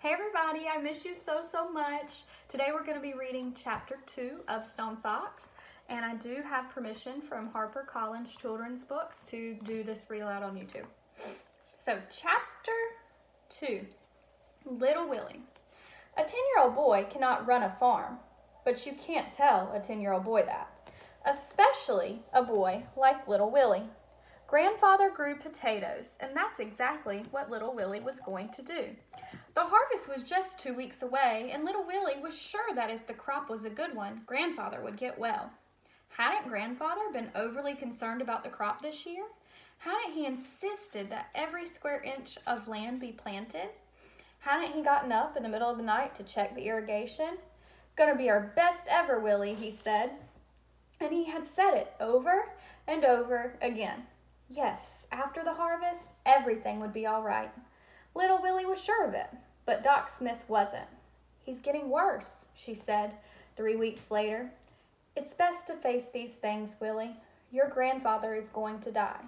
Hey everybody, I miss you so much. Today we're going to be reading chapter 2 of Stone Fox, and I do have permission from HarperCollins Children's books to do this read aloud on YouTube. So chapter 2, Little Willie. A 10-year-old boy cannot run a farm, but you can't tell a 10-year-old boy that, especially a boy like Little Willie. Grandfather grew potatoes, and that's exactly what Little Willie was going to do. The harvest was just 2 weeks away, and Little Willie was sure that if the crop was a good one, Grandfather would get well. Hadn't Grandfather been overly concerned about the crop this year? Hadn't he insisted that every square inch of land be planted? Hadn't he gotten up in the middle of the night to check the irrigation? "Gonna be our best ever, Willie," he said. And he had said it over and over again. Yes, after the harvest, everything would be all right. Little Willie was sure of it, but Doc Smith wasn't. "He's getting worse," she said 3 weeks later. "It's best to face these things, Willie. Your grandfather is going to die."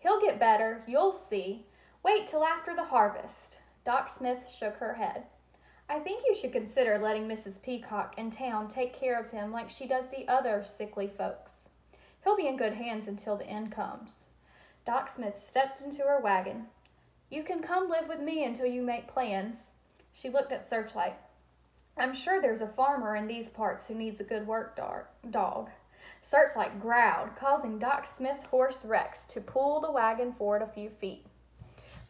"He'll get better, you'll see. Wait till after the harvest." Doc Smith shook her head. "I think you should consider letting Mrs. Peacock in town take care of him like she does the other sickly folks. He'll be in good hands until the end comes." Doc Smith stepped into her wagon. "You can come live with me until you make plans." She looked at Searchlight. "I'm sure there's a farmer in these parts who needs a good work dog." Searchlight growled, causing Doc Smith's horse Rex to pull the wagon forward a few feet.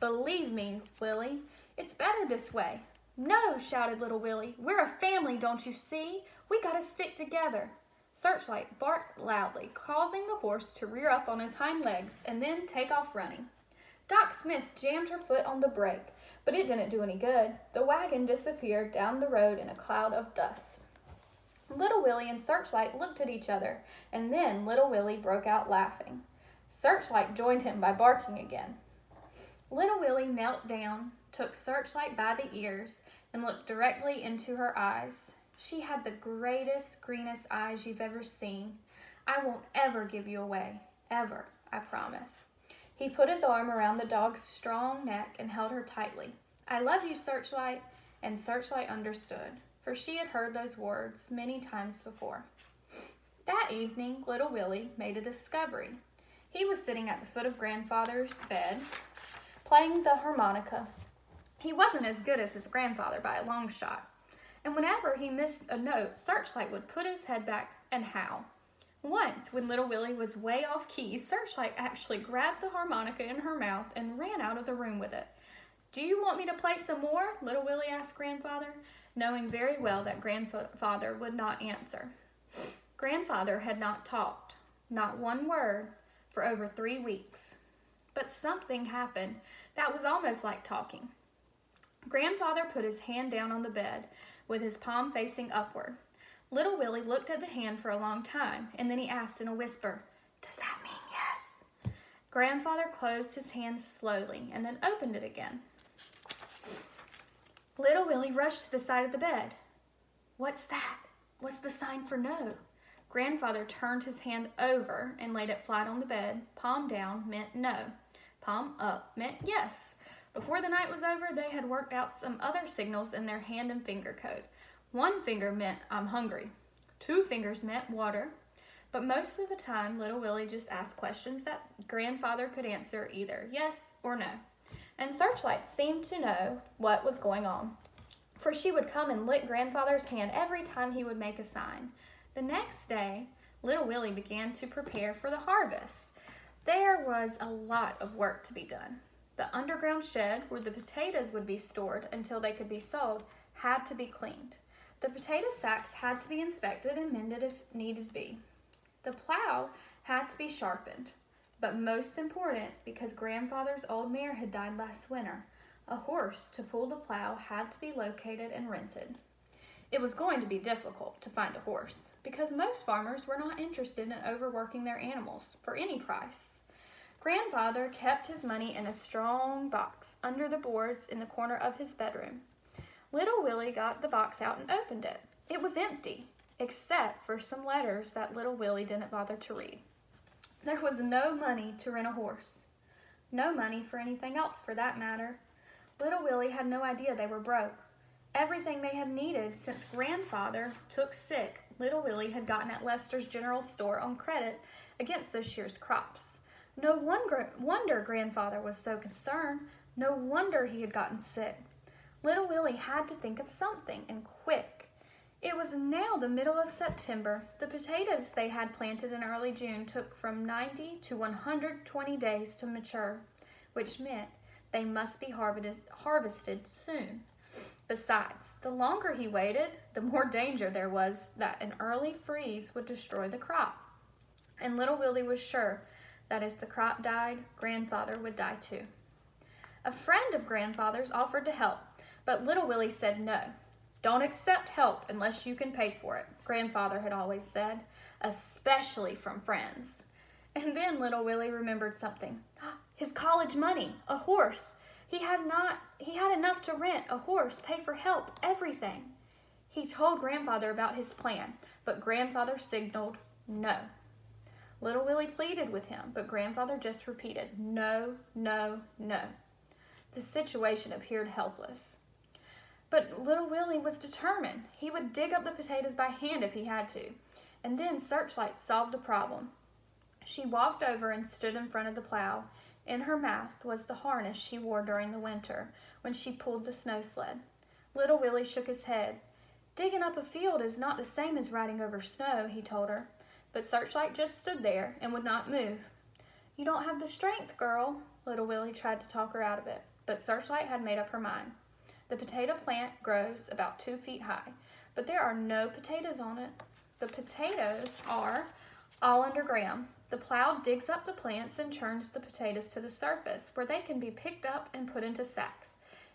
"Believe me, Willie, it's better this way." "No," shouted Little Willie. "We're a family, don't you see? We gotta stick together." Searchlight barked loudly, causing the horse to rear up on his hind legs and then take off running. Doc Smith jammed her foot on the brake, but it didn't do any good. The wagon disappeared down the road in a cloud of dust. Little Willie and Searchlight looked at each other, and then Little Willie broke out laughing. Searchlight joined him by barking again. Little Willie knelt down, took Searchlight by the ears, and looked directly into her eyes. She had the greatest, greenest eyes you've ever seen. "I won't ever give you away. Ever, I promise." He put his arm around the dog's strong neck and held her tightly. "I love you, Searchlight," and Searchlight understood, for she had heard those words many times before. That evening, Little Willie made a discovery. He was sitting at the foot of Grandfather's bed, playing the harmonica. He wasn't as good as his grandfather by a long shot, and whenever he missed a note, Searchlight would put his head back and howl. Once, when Little Willie was way off key, Searchlight actually grabbed the harmonica in her mouth and ran out of the room with it. "Do you want me to play some more?" Little Willie asked Grandfather, knowing very well that Grandfather would not answer. Grandfather had not talked, not one word, for over 3 weeks. But something happened that was almost like talking. Grandfather put his hand down on the bed, with his palm facing upward. Little Willie looked at the hand for a long time, and then he asked in a whisper, "Does that mean yes?" Grandfather closed his hand slowly and then opened it again. Little Willie rushed to the side of the bed. "What's that? What's the sign for no?" Grandfather turned his hand over and laid it flat on the bed. Palm down meant no. Palm up meant yes. Before the night was over, they had worked out some other signals in their hand and finger code. 1 finger meant "I'm hungry." 2 fingers meant water. But most of the time, Little Willie just asked questions that Grandfather could answer either yes or no. And Searchlight seemed to know what was going on, for she would come and lick Grandfather's hand every time he would make a sign. The next day, Little Willie began to prepare for the harvest. There was a lot of work to be done. The underground shed where the potatoes would be stored until they could be sold had to be cleaned. The potato sacks had to be inspected and mended if needed be. The plow had to be sharpened. But most important, because Grandfather's old mare had died last winter, a horse to pull the plow had to be located and rented. It was going to be difficult to find a horse, because most farmers were not interested in overworking their animals for any price. Grandfather kept his money in a strong box under the boards in the corner of his bedroom. Little Willie got the box out and opened it. It was empty, except for some letters that Little Willie didn't bother to read. There was no money to rent a horse. No money for anything else, for that matter. Little Willie had no idea they were broke. Everything they had needed since Grandfather took sick, Little Willie had gotten at Lester's general store on credit against this year's crops. No wonder Grandfather was so concerned. No wonder he had gotten sick. Little Willie had to think of something, and quick. It was now the middle of September. The potatoes they had planted in early June took from 90 to 120 days to mature, which meant they must be harvested soon. Besides, the longer he waited, the more danger there was that an early freeze would destroy the crop. And Little Willie was sure that if the crop died, Grandfather would die too. A friend of Grandfather's offered to help, but Little Willie said no. Don't accept help unless you can pay for it, Grandfather had always said, especially from friends. And then Little Willie remembered something. His college money, a horse. He had enough to rent a horse, pay for help, everything. He told Grandfather about his plan, but Grandfather signaled no. Little Willie pleaded with him, but Grandfather just repeated, no, no, no. The situation appeared helpless. But Little Willie was determined. He would dig up the potatoes by hand if he had to. And then Searchlight solved the problem. She walked over and stood in front of the plow. In her mouth was the harness she wore during the winter when she pulled the snow sled. Little Willie shook his head. Digging up a field is not the same as riding over snow, he told her. But Searchlight just stood there and would not move. You don't have the strength, girl. Little Willie tried to talk her out of it, but Searchlight had made up her mind. The potato plant grows about 2 feet high, but there are no potatoes on it. The potatoes are all underground. The plow digs up the plants and churns the potatoes to the surface, where they can be picked up and put into sacks.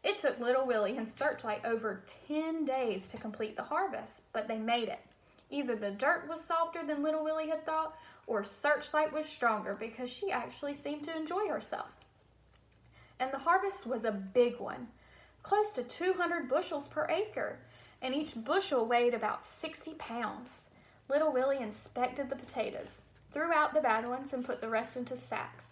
It took Little Willie and Searchlight over 10 days to complete the harvest, but they made it. Either the dirt was softer than Little Willie had thought, or Searchlight was stronger because she actually seemed to enjoy herself. And the harvest was a big one, close to 200 bushels per acre, and each bushel weighed about 60 pounds. Little Willie inspected the potatoes, threw out the bad ones, and put the rest into sacks.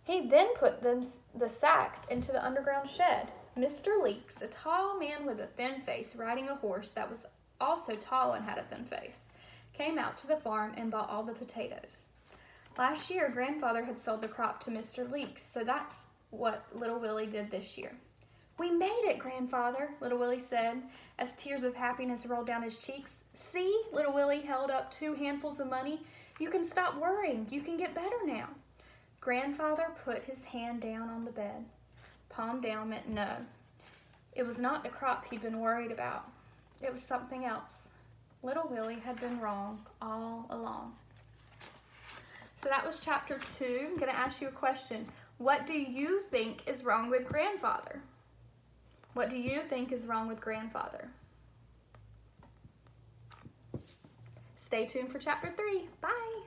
He then put the sacks into the underground shed. Mr. Leeks, a tall man with a thin face riding a horse that was also tall and had a thin face, came out to the farm and bought all the potatoes. Last year, Grandfather had sold the crop to Mr. Leeks, so that's what Little Willie did this year. We made it, Grandfather, Little Willie said, as tears of happiness rolled down his cheeks. See, Little Willie held up 2 handfuls of money. You can stop worrying. You can get better now. Grandfather put his hand down on the bed. Palm down meant no. It was not the crop he'd been worried about. It was something else. Little Willie had been wrong all along. So that was chapter 2. I'm going to ask you a question. What do you think is wrong with Grandfather? What do you think is wrong with Grandfather? Stay tuned for chapter 3. Bye.